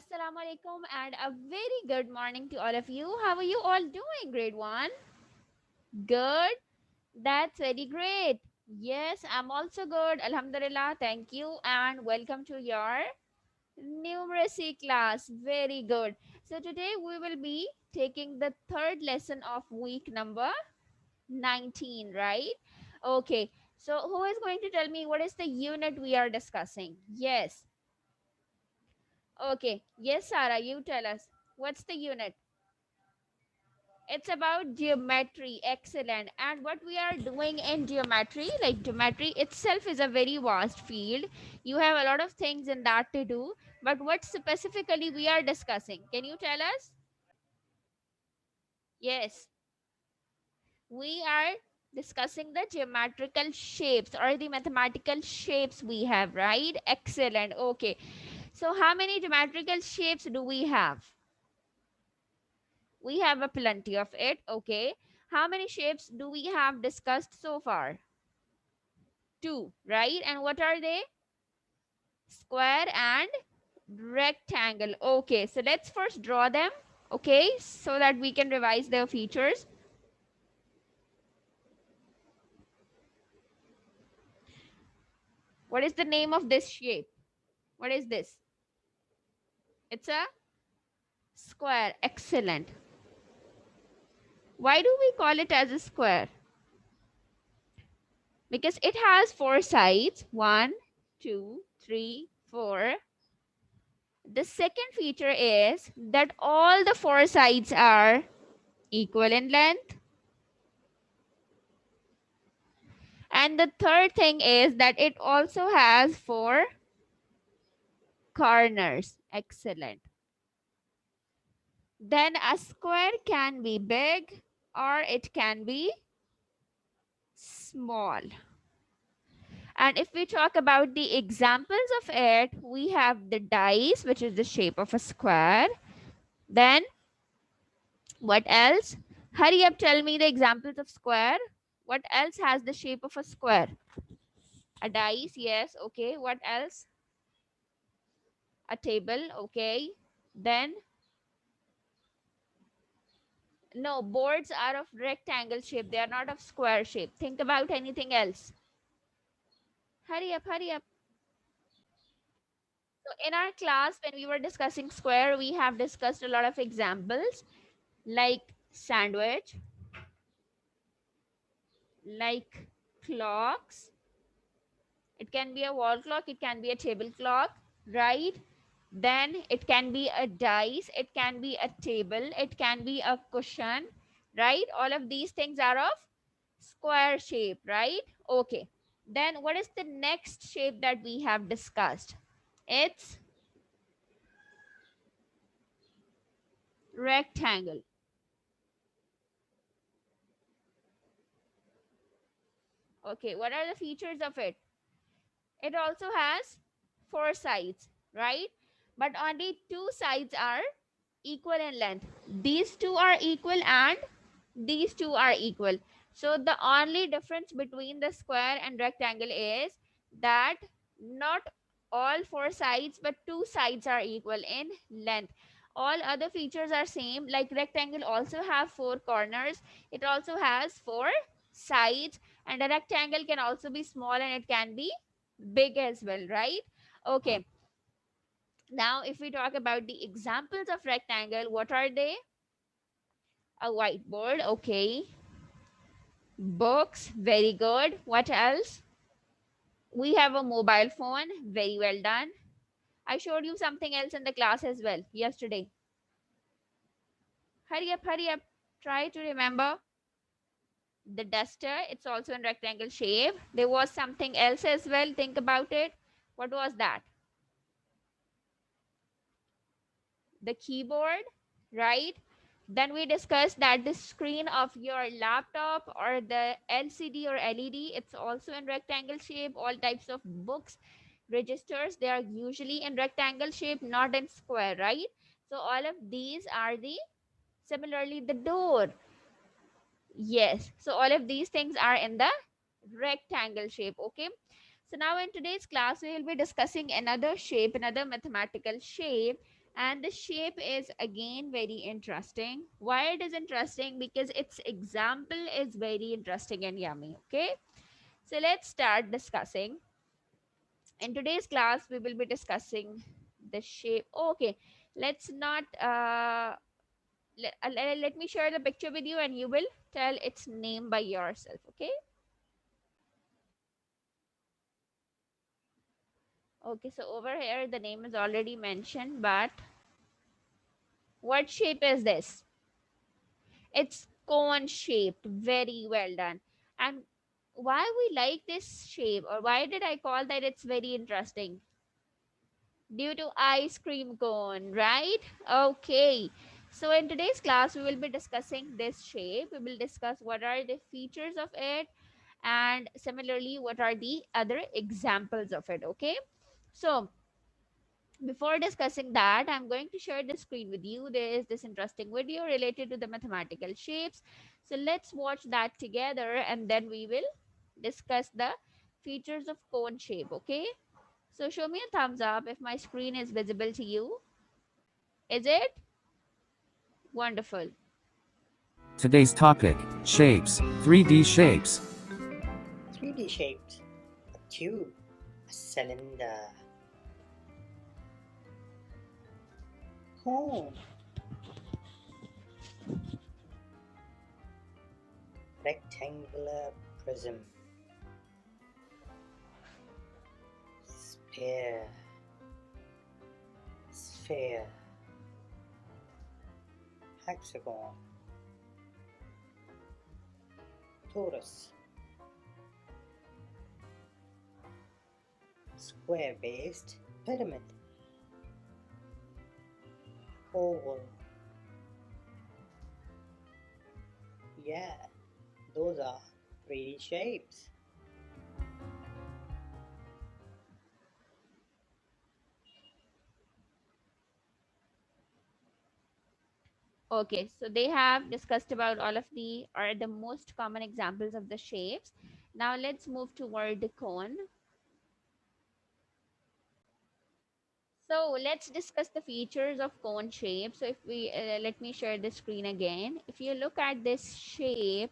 Assalamu alaikum and a very good morning to all of you. How are you all doing, grade 1? Good. That's very great. Yes, I'm also good. Alhamdulillah. Thank you and welcome to your numeracy class. Very good. So today we will be taking the third lesson of week number 19, right? Okay. So who is going to tell me what is the unit we are discussing? Yes. Okay. Yes, Sarah, you tell us. What's the unit? It's about geometry. Excellent. And what we are doing in geometry, like geometry itself is a very vast field. You have a lot of things in that to do. But what specifically we are discussing? Can you tell us? Yes, we are discussing the geometrical shapes or the mathematical shapes we have, right? Excellent. Okay. So how many geometrical shapes do we have? We have a plenty of it. Okay. How many shapes do we have discussed so far? Two, right? And what are they? Square and rectangle. Okay, so let's first draw them, okay, so that we can revise their features. What is the name of this shape? What is this? It's a square. Excellent. Why do we call it as a square? Because it has four sides. One, two, three, four. The second feature is that all the four sides are equal in length. And the third thing is that it also has four corners. Excellent. Then a square can be big or it can be small. And if we talk about the examples of it, we have the dice, which is the shape of a square. Then what else? Hurry up, tell me the examples of square. What else has the shape of a square? A dice, yes, okay. What else? A table, okay. Then no, boards are of rectangle shape. They are not of square shape. Think about anything else. Hurry up, hurry up. So in our class, when we were discussing square, we have discussed a lot of examples like sandwich, like clocks. It can be a wall clock, it can be a table clock, right? Then it can be a dice, it can be a table, it can be a cushion, right? All of these things are of square shape, right? Okay. Then what is the next shape that we have discussed? It's rectangle. Okay, what are the features of it? It also has four sides, right? But only two sides are equal in length. These two are equal and these two are equal. So the only difference between the square and rectangle is that not all four sides but two sides are equal in length. All other features are same, like rectangle also have four corners. It also has four sides, and a rectangle can also be small and it can be big as well, right? Okay. Now if we talk about the examples of rectangle, what are they? A whiteboard, okay. Books, very good. What else? We have a mobile phone, very well done. I showed you something else in the class as well yesterday. Hurry up, hurry up. Try to remember. The duster, it's also in rectangle shape. There was something else as well. Think about it. What was that? The keyboard, right? Then we discussed that the screen of your laptop or the LCD or LED, it's also in rectangle shape. All types of books, registers, they are usually in rectangle shape, not in square, right? So all of these are the similarly the door. Yes. So all of these things are in the rectangle shape. Okay. So now in today's class, we will be discussing another shape, another mathematical shape, And the shape is again very interesting. Why it is interesting? Because its example is very interesting and yummy. Okay, so let's start discussing. In today's class we will be discussing the shape. Okay, let's not let me share the picture with you and you will tell its name by yourself. Okay. Okay, so over here the name is already mentioned, but what shape is this? It's cone shaped. Very well done. And why we like this shape, or why did I call that it's very interesting? Due to ice cream cone, right? Okay. So in today's class, we will be discussing this shape. We will discuss what are the features of it, and similarly, what are the other examples of it. Okay. So before discussing that, I'm going to share the screen with you. There is this interesting video related to the mathematical shapes. So let's watch that together and then we will discuss the features of cone shape. Okay. So show me a thumbs up if my screen is visible to you. Is it? Wonderful. Today's topic, shapes, 3D shapes. 3D shapes, a tube, a cylinder, cone, rectangular prism, sphere, sphere, hexagon, torus, square-based pyramid, oval. Yeah, those are 3D shapes. Okay, so they have discussed about all of the or the most common examples of the shapes. Now let's move toward the cone. So let's discuss the features of cone shape. So if we let me share the screen again. If you look at this shape,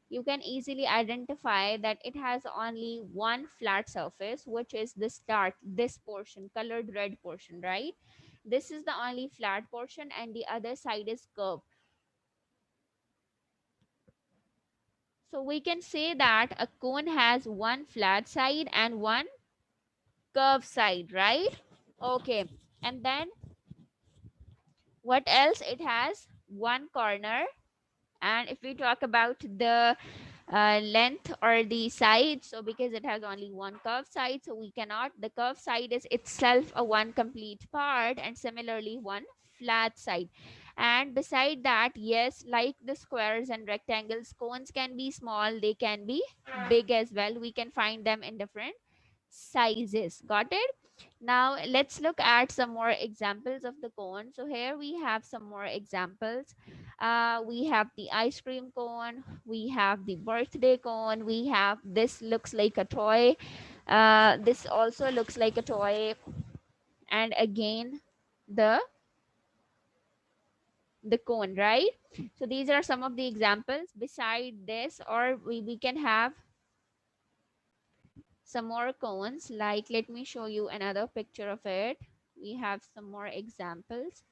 you can easily identify that it has only one flat surface, which is the start, this portion, colored red portion, right? This is the only flat portion and the other side is curved. So we can say that a cone has one flat side and one curved side, right? Okay. And then what else? It has one corner. And if we talk about the length or the side, so because it has only one curved side, so we cannot, the curved side is itself a one complete part, and similarly one flat side. And beside that, yes, like the squares and rectangles, cones can be small, they can be big as well. We can find them in different sizes. Got it? Now let's look at some more examples of the cone. So here we have some more examples. We have the ice cream cone, we have the birthday cone, we have this looks like a toy. This also looks like a toy, and again the cone, right? So these are some of the examples. Beside this, or we can have some more cones. Like, let me show you another picture of it. We have some more examples.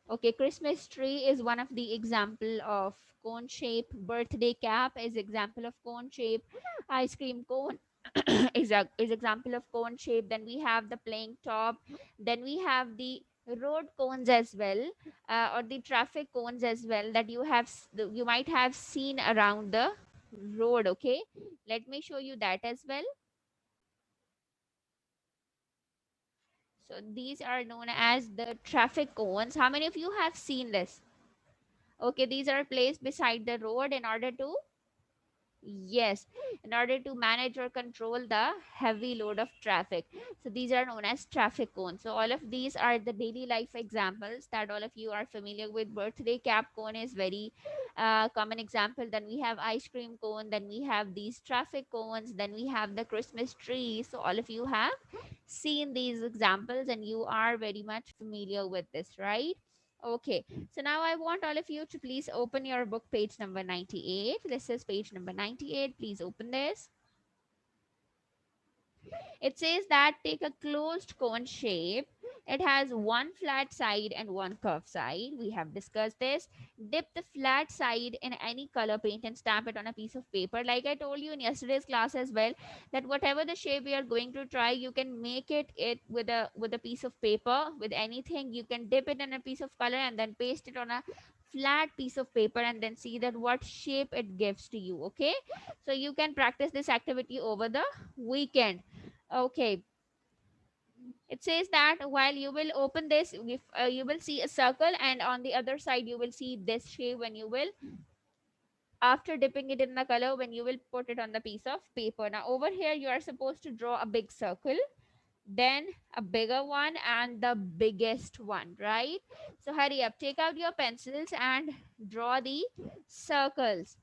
Okay, Christmas tree is one of the example of cone shape. Birthday cap is example of cone shape. Ice cream cone is example of cone shape. Then we have the playing top. Then we have the road cones as well, or the traffic cones as well, that you might have seen around the road. Okay, let me show you that as well. So these are known as the traffic cones. How many of you have seen this? Okay, these are placed beside the road in order to, yes, in order to manage or control the heavy load of traffic. So these are known as traffic cones. So all of these are the daily life examples that all of you are familiar with. Birthday cap cone is very common example. Then we have ice cream cone. Then we have these traffic cones. Then we have the Christmas tree. So all of you have seen these examples and you are very much familiar with this, right? Okay, so now I want all of you to please open your book, page number 98. This is page number 98. Please open this. It says that take a closed cone shape. It has one flat side and one curved side. We have discussed this. Dip the flat side in any color paint and stamp it on a piece of paper. Like I told you in yesterday's class as well, that whatever the shape we are going to try, you can make it with a piece of paper, with anything. You can dip it in a piece of color and then paste it on a flat piece of paper and then see that what shape it gives to you. Okay, so you can practice this activity over the weekend. Okay, it says that while you will open this, if you will see a circle, and on the other side you will see this shape when you will, after dipping it in the color, when you will put it on the piece of paper. Now over here you are supposed to draw a big circle, then a bigger one, and the biggest one, right? So hurry up, take out your pencils and draw the circles.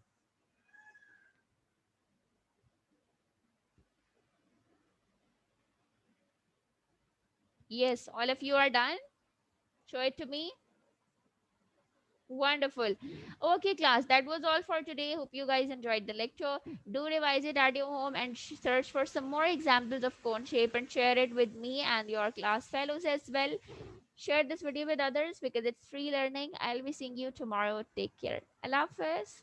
Yes, all of you are done. Show it to me. Wonderful. Okay, class, that was all for today. Hope you guys enjoyed the lecture. Do revise it at your home and search for some more examples of cone shape and share it with me and your class fellows as well. Share this video with others because it's free learning. I'll be seeing you tomorrow. Take care. Allah Hafiz.